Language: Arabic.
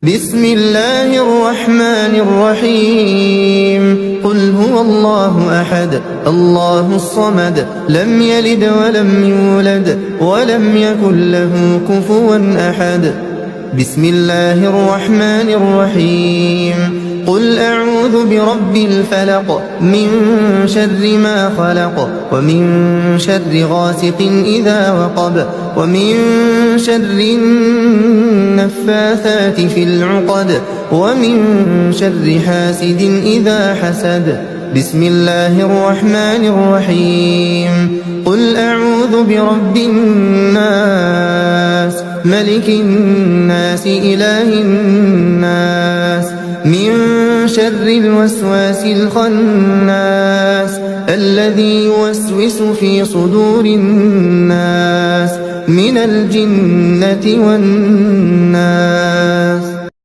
بسم الله الرحمن الرحيم قل هو الله أحد الله الصمد لم يلد ولم يولد ولم يكن له كفوا أحد بسم الله الرحمن الرحيم قل أعوذ برب الفلق من شر ما خلق ومن شر غاسق إذا وقب ومن شر النفاثات في العقد ومن شر حاسد إذا حسد بسم الله الرحمن الرحيم قل أعوذ برب الناس ملك الناس إله الناس من شر الوسواس الخناس الذي يوسوس في صدور الناس من الجنة والناس